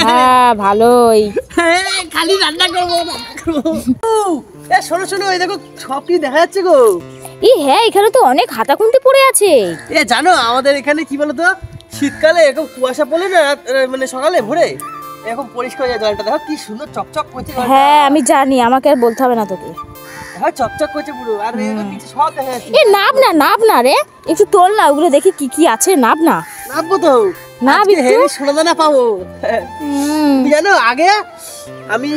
হ্যাঁ ভালোই। খালি রান্না করবো। শোনো শোনো, এই দেখো সব কি দেখা যাচ্ছে গো। হ্যাঁ এখানে তো অনেক হাতা খুন্তি পড়ে আছে। জানো আমাদের এখানে কি বলতো, শীতকালে এরকম কুয়াশা পড়লে না, মানে সকালে ভোরে এরকম পরিষ্কার হয়ে যায় জলটা। দেখো কি সুন্দর চকচক করছে। হ্যাঁ আমি জানি, আমাকে আর বলতে হবে না তোকে। হ্যাঁ চকচক করছে পুরো। আর নিচে সব দেখা যাচ্ছে। নাব না রে, একটু তোল না, ওগুলো দেখি কি কি আছে। নাব না। নাববো তো, নাব একটু। হেভি সোনা দানা পাবো। জানো আগে আমি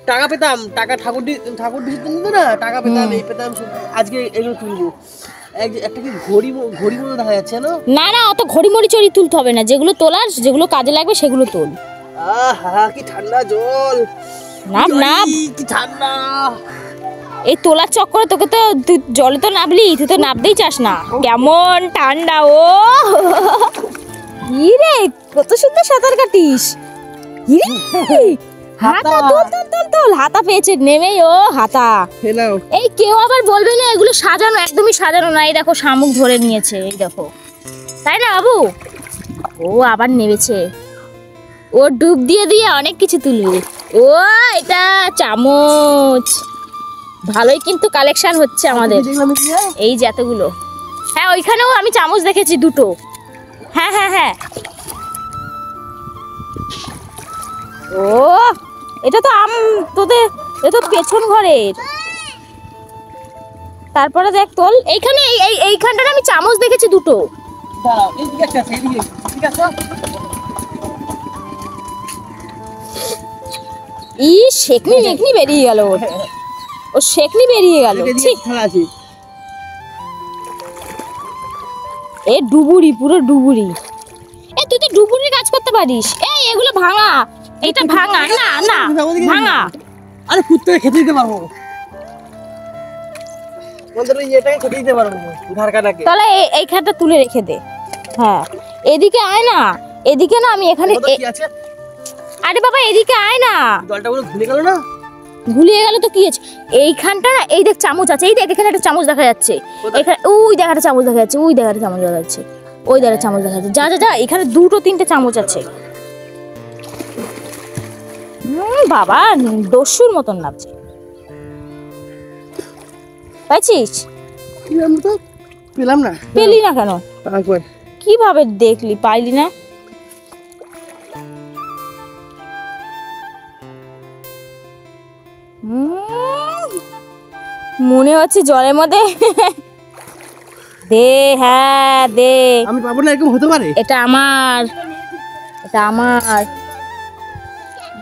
টাকা পেতাম, টাকা ঠাকুর দিত না, টাকা পেতাম, এই পেতাম। আজকে এগুলো তুলবো। একটা কি ঘড়ি মতো দেখা যাচ্ছে না। না অত ঘড়ি মড়ি চড়ি তুলতে হবে না, যেগুলো তোলার, যেগুলো কাজে লাগবে সেগুলো তোল। আহা কি ঠান্ডা জল। নাব কি ঠান্ডা। এই তোলার চক্করে তোকে তো, তুই জলে তো নাবলি, তুই তো নাবতেই চাস না। কেমন ঠান্ডা। ও রে কত সুন্দর সাঁতার কাটিস। হাতা তোল। হাতা পেয়েছে নেমেই। ও হাতা। এই কেউ আবার বলবে না এগুলো সাজানো, একদমই সাজানো না। এই দেখো শামুক ধরে নিয়েছে, এই দেখো, তাই না বাবু? ও আবার নেমেছে, ও ডুব দিয়ে অনেক কিছু তুলবে। ও এটা চামচ। ভালোই কিন্তু কালেকশন হচ্ছে আমাদের। এই যে এতগুলো। হ্যাঁ ওইখানেও আমি চামচ দেখেছি দুটো। হ্যাঁ ও এটা তো তোদের, এটা তো পেছন ঘরের। তারপরে দেখ তোল, এইখানে এইখানটার আমি চামচ দেখেছি দুটো। সেকনি বেরিয়ে গেল। ও সেকনি বেরিয়ে গেল। এ ডুবুরি, পুরো ডুবুরি। তুই তো ডুবুরির কাজ করতে পারিস। এগুলো ভাঙা, এটা ভাঙা না ভাঙা। আরে কুত্তে খেতে দিতে পারবো, খেতে দিতে পারবো। তাহলে এইখানটা তুলে রেখে দে। হ্যাঁ এদিকে আয় না, এদিকে না, আমি এখানে। আরে বাবা এদিকে আয় না। জলটা পুরো ঘুরে গেল না। ঘুলিয়ে গেল তো কি আছে? এইখানটা এই দেখ চামচ আছে। এই দেখ এখানে একটা চামচ দেখা যাচ্ছে। এখানে ওই দেখাটা চামচ দেখা যাচ্ছে। ওই দেখাটা চামচ দেখা যাচ্ছে। ওই দেখাটা চামচ দেখা যাচ্ছে। যা এখানে দুটো তিনটে চামচ আছে। বাবা দস্যুর মতন নাচছে। পাইছিস? পেলাম না। পেলি না কেন? কিভাবে দেখলি পাইলি না? মনে হচ্ছে জলের মধ্যে। দে, হ্যাঁ দে। আমি পাবো না, এরকম হতে পারে। এটা আমার।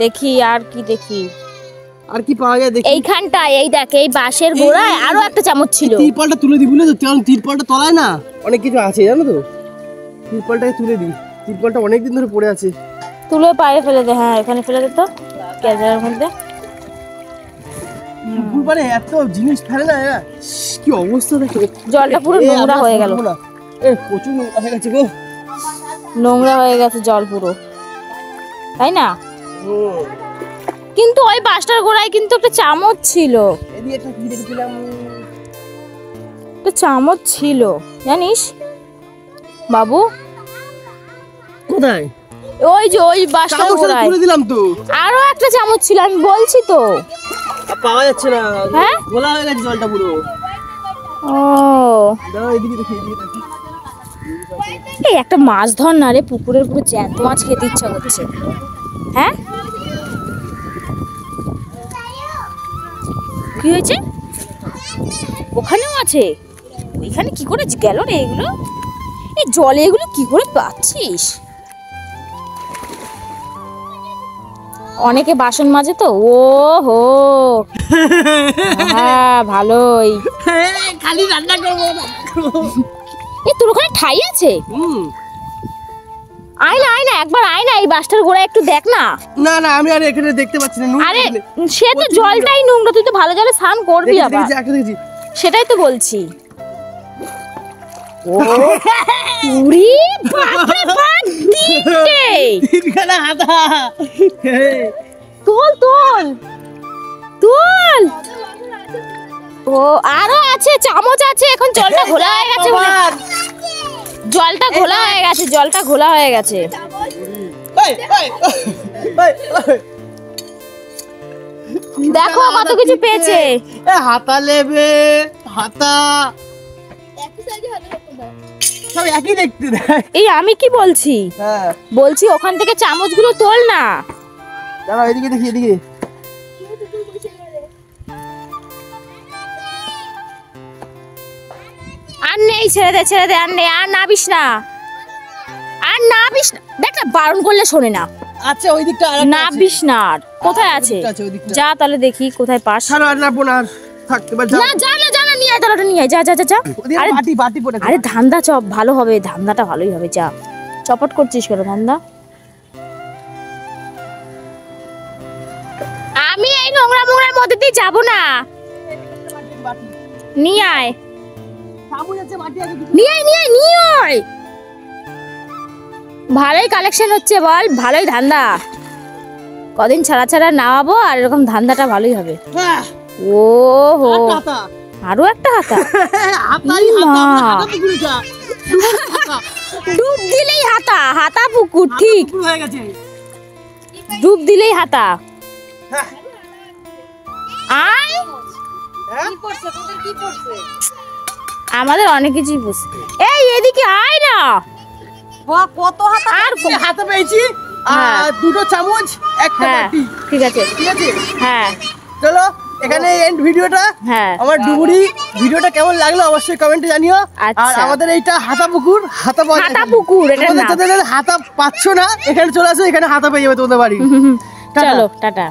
দেখি আর কি দেখি। আর কি পাওয়া যায় দেখি। এইখানটায় এই দেখ, এই বাঁশের গোড়ায় আরো একটা চামচ ছিল। তিরপলটা তুলে দিই, বুঝলে তো, কারণ তিরপলটা তলায় না অনেক কিছু আছে, জানো তো। তিরপলটাকে তুলে দিই, তিরপলটা অনেকদিন ধরে পড়ে আছে। তুলে পায়ে ফেলে দে। হ্যাঁ এখানে ফেলে দে তো, কেজারের মধ্যে। পুকুরে এত জিনিস ফেলে না এরা, কি অবস্থা দেখো। জলটা পুরো নোংরা হয়ে গেল। প্রচুর নোংরা হয়ে গেছে গো। নোংরা হয়ে গেছে জল পুরো, তাই না? কিন্তু ওই বাঁশটার গোড়ায় কিন্তু একটা চামচ ছিল। একটা চামচ ছিল, জানিস বাবু? কোথায়? ওই যে ওই বাঁশটার গোড়ায় তুলে দিলাম তো। আরো একটা চামচ ছিল, আমি বলছি তো। পাওয়া যাচ্ছে না। হ্যাঁ ঘোলা হয়ে গেছে জলটা পুরো। ও দাঁড়াও, এদিকে দেখি। এই একটা মাছ ধর না রে, পুকুরের পুরো জ্যান্ত মাছ খেতে ইচ্ছা করছে। হ্যাঁ কি হয়েছে? ওখানেও আছে। ওইখানে কি করে গেল রে এগুলো? এই জলে এগুলো কি করে পাচ্ছিস? অনেকে বাসন মাজে তো। ও হো হ্যাঁ ভালোই। খালি রান্না করবো। তোর ওখানে ঠাই আছে? আয় না একবার আয় না, এই বাসটার গোড়ায় একটু দেখ না। না আমি আর এখানে দেখতে পাচ্ছি না। আরে সে তো জলটাই নোংরা, তুই তো ভালো জলে স্নান করবি আবার। সেটাই তো বলছি। ওরে বাপ রে বাপ, তিনখানা হাতা। তোল। ও আরো আছে, চামচ আছে। এখন জলটা ঘোলা হয়ে গেছে। জলটা ঘোলা হয়ে গেছে, জলটা ঘোলা হয়ে গেছে। দেখো কত কিছু পেয়েছে। হাতা লেবে, হাতা সব একই দেখতে দেয়। এই আমি কি বলছি, হ্যাঁ বলছি ওখান থেকে চামচগুলো তোল না। দাঁড়াও এদিকে দেখি, এদিকে আর নেই, ছেড়ে দে ছেড়ে দে, আর নেই, আর নাবিস না, আর নাবিস না। দেখ না, বারণ করলে শোনে না। আচ্ছা ওই দিকটা নাবিস না। আর কোথায় আছে? যা তাহলে দেখি কোথায় পাস। ছাড়ো আর না বোনার থাকতে পার। না যা না যা না, নিয়ে আয় তাহলে, নিয়ে আয়, যা যা যা যা। আরে বাটি বাটি পড়ে। আরে ধান্দা চপ ভালো হবে, ধান্দাটা ভালোই হবে, যা। চপট করছিস কেন ধান্দা? আমি এই নোংরা মোংরার মধ্যে দিয়ে যাবো না। নিয়ে আয়, নিয়ে আয়, নিয়ে আয়, নিয়ে আয়। ভালোই কালেকশন হচ্ছে বল, ভালোই ধান্দা। কদিন ছাড়া ছাড়া নামাবো, আর এরকম ধান্দাটা ভালোই হবে। ও হো, আরো একটা হাতা। ডুব দিলেই হাতা, হাতা পুকুর, ঠিক। ডুব দিলেই হাতা। আয়, আমাদের অনেক কিছুই বুঝ। এই এদিকে আয় না। কত হাতা? আর হাতা পেয়েছি, আর দুটো চামচ, একটা বাটি। ঠিক আছে, ঠিক আছে, হ্যাঁ চলো এখানে এন্ড ভিডিওটা। হ্যাঁ, আমার ডুবুরি ভিডিওটা কেমন লাগলো অবশ্যই কমেন্টে জানিও। আর আচ্ছা। আমাদের এইটা হাতা পুকুর, হাতা পাওয়া যায়। হাতা পুকুর, এটা তোমাদের না। যাদের হাতা পাচ্ছ না, এখানে চলে আসো, এখানে হাতা পেয়ে যাবে তোমাদের বাড়ি। চলো টাটা।